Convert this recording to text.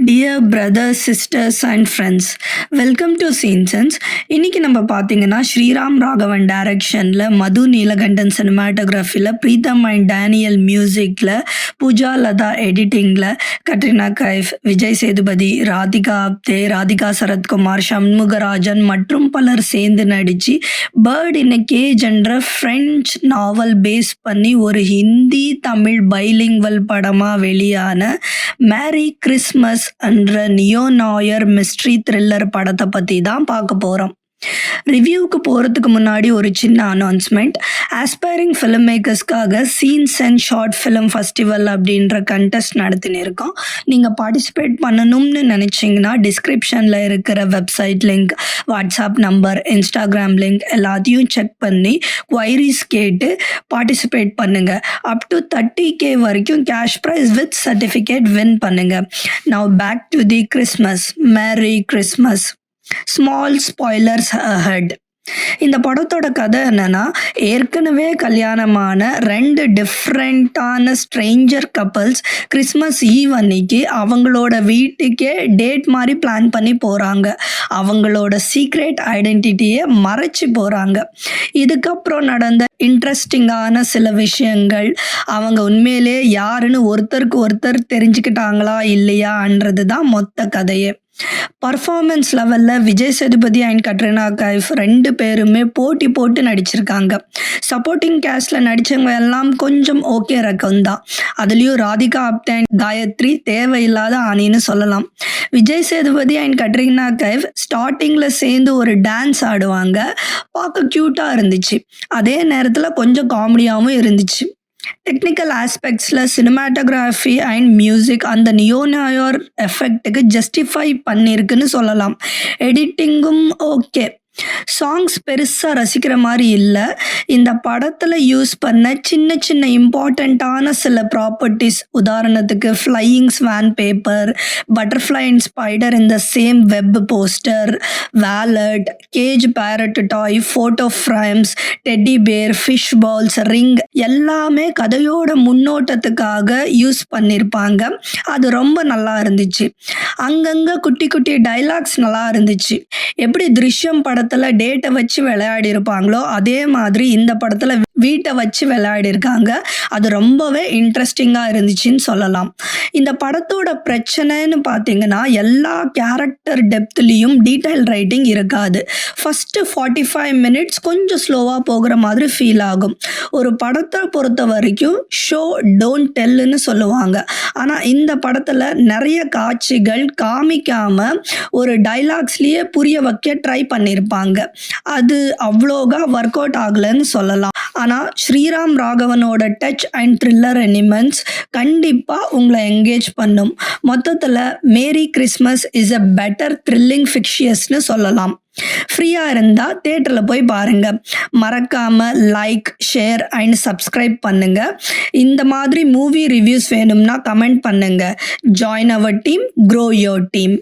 Dear brothers sisters and friends, welcome to சீன்சன்ஸ். இன்னைக்கு நம்ம பார்த்தீங்கன்னா ஸ்ரீராம் ராகவன் டைரக்ஷனில், மது நீலகண்டன் சினிமாட்டோகிராஃபியில், பிரீத்தம் அண்ட் டேனியல் மியூசிக்கில், பூஜா லதா எடிட்டிங்கில், கட்ரினா கைஃப், விஜய் சேதுபதி, ராதிகா ஆப்தே, ராதிகா சரத்குமார், சண்முகராஜன் மற்றும் பலர் சேர்ந்து நடித்து பேர்ட் இன் எ கேஜ் என்ற ஃப்ரெஞ்ச் நாவல் பேஸ் பண்ணி ஒரு ஹிந்தி தமிழ் பைலிங்வல் படமாக வெளியான மேரி கிறிஸ்மஸ் என்ற நியோ நாயர் மிஸ்ட்ரி த்ரில்லர் படத்தை பற்றி தான் பார்க்க போகிறோம். ரிவ்யூவுக்கு போகிறதுக்கு முன்னாடி ஒரு சின்ன அனௌன்ஸ்மெண்ட். ஆஸ்பைரிங் ஃபிலிம் மேக்கர்ஸ்க்காக scenes and short film festival அப்படின்ற கண்டெஸ்ட் நடத்தினிருக்கோம். நீங்கள் பார்ட்டிசிபேட் பண்ணணும்னு நினச்சிங்கன்னா டிஸ்கிரிப்ஷனில் இருக்கிற website link, WhatsApp number, Instagram link எல்லாத்தையும் செக் பண்ணி குவைரிஸ் கேட்டு பார்ட்டிசிபேட் பண்ணுங்கள். அப் டு 30K வரைக்கும் cash prize with certificate win பண்ணுங்கள். Now back to the Christmas. Merry Christmas. Small spoilers ahead. இந்த படத்தோட கதை என்னன்னா, ஏற்கனவே கல்யாணமான 2 டிஃப்ரெண்ட்டான ஸ்ட்ரேஞ்சர் கப்பல்ஸ் கிறிஸ்மஸ் ஈவ் அன்னைக்கு அவங்களோட வீட்டுக்கே டேட் மாதிரி பிளான் பண்ணி போகிறாங்க. அவங்களோட சீக்ரெட் ஐடென்டிட்டியை மறைச்சி போகிறாங்க. இதுக்கப்புறம் நடந்த இன்ட்ரெஸ்டிங்கான சில விஷயங்கள், அவங்க உண்மையிலே யாருன்னு ஒருத்தருக்கு ஒருத்தர் தெரிஞ்சுக்கிட்டாங்களா இல்லையான்றது தான் மொத்த கதையே. பர்ஃபார்மன்ஸ் லெவலில் விஜய் சேதுபதி அண்ட் கட்ரினா கைஃப் 2 பேருமே போட்டி போட்டு நடிச்சிருக்காங்க. சப்போர்ட்டிங் கேஸ்டில் நடித்தவங்க எல்லாம் கொஞ்சம் ஓகே ரகம் தான். அதுலேயும் ராதிகா ஆப்தே அண்ட் காயத்ரி தேவையில்லாத ஆணின்னு சொல்லலாம். விஜய் சேதுபதி அண்ட் கட்ரினா கைஃப் ஸ்டார்டிங்கில் சேர்ந்து ஒரு டான்ஸ் ஆடுவாங்க. பார்க்க க்யூட்டாக இருந்துச்சு. அதே நேரத்தில் கொஞ்சம் காமெடியாகவும் இருந்துச்சு. டெக்னிக்கல் ஆஸ்பெக்ட்ஸில் சினிமாட்டோகிராஃபி அண்ட் மியூசிக் அந்த நியோ நாயர் எஃபெக்ட்டுக்கு ஜஸ்டிஃபை பண்ணியிருக்குன்னு சொல்லலாம். எடிட்டிங்கும் ஓகே. சாங்ஸ் பெருசாக ரசிக்கிற மாதிரி இல்லை. இந்த படத்தில் யூஸ் பண்ண சின்ன சின்ன இம்பார்ட்டண்ட்டான சில ப்ராப்பர்ட்டிஸ், உதாரணத்துக்கு flying swan paper, butterfly and spider இந்த same web poster, wallet, cage parrot toy, photo frames, teddy bear, fish balls, ring எல்லாமே கதையோட முன்னோட்டத்துக்காக யூஸ் பண்ணியிருப்பாங்க. அது ரொம்ப நல்லா இருந்துச்சு. அங்கங்கே குட்டி குட்டி டைலாக்ஸ் நல்லா இருந்துச்சு. எப்படி திருஷ்யம் படத்தில் டேட்டை வச்சு விளையாடி இருப்பாங்களோ அதே மாதிரி இந்த படத்தில் வீட்டை வச்சு விளையாடி இருக்காங்க. அது ரொம்பவே இன்ட்ரெஸ்டிங்காக இருந்துச்சுன்னு சொல்லலாம். இந்த படத்தோட பிரச்சனைன்னு பார்த்தீங்கன்னா, எல்லா கேரக்டர் டெப்த்லேயும் டீட்டெயில் ரைட்டிங் இருக்காது. ஃபஸ்ட்டு 45 மினிட்ஸ் கொஞ்சம் ஸ்லோவாக போகிற மாதிரி ஃபீல் ஆகும். ஒரு படத்தை பொறுத்த வரைக்கும் ஷோ டோன்ட் டெல்லுன்னு சொல்லுவாங்க. ஆனால் இந்த படத்தில் நிறைய காட்சிகள் காமிக்காமல் ஒரு டைலாக்ஸ்லேயே புரிய வைக்க ட்ரை பண்ணியிருப்பாங்க. அது அவ்வளோகா ஒர்க் அவுட் ஆகலைன்னு சொல்லலாம். ஆனால் ஸ்ரீராம் ராகவனோட டச் அண்ட் த்ரில்லர் எலிமெண்ட்ஸ் கண்டிப்பாக உங்களை என்கேஜ் பண்ணும். மொத்தத்தில் Merry Christmas is a better thrilling ஃபிக்ஷியஸ்னு சொல்லலாம். ஃப்ரீயாக இருந்தால் தேட்டரில் போய் பாருங்கள். மறக்காமல் லைக், ஷேர் அண்ட் சப்ஸ்கிரைப் பண்ணுங்கள். இந்த மாதிரி மூவி ரிவ்யூஸ் வேணும்னா கமெண்ட் பண்ணுங்கள். Join our team, grow your team.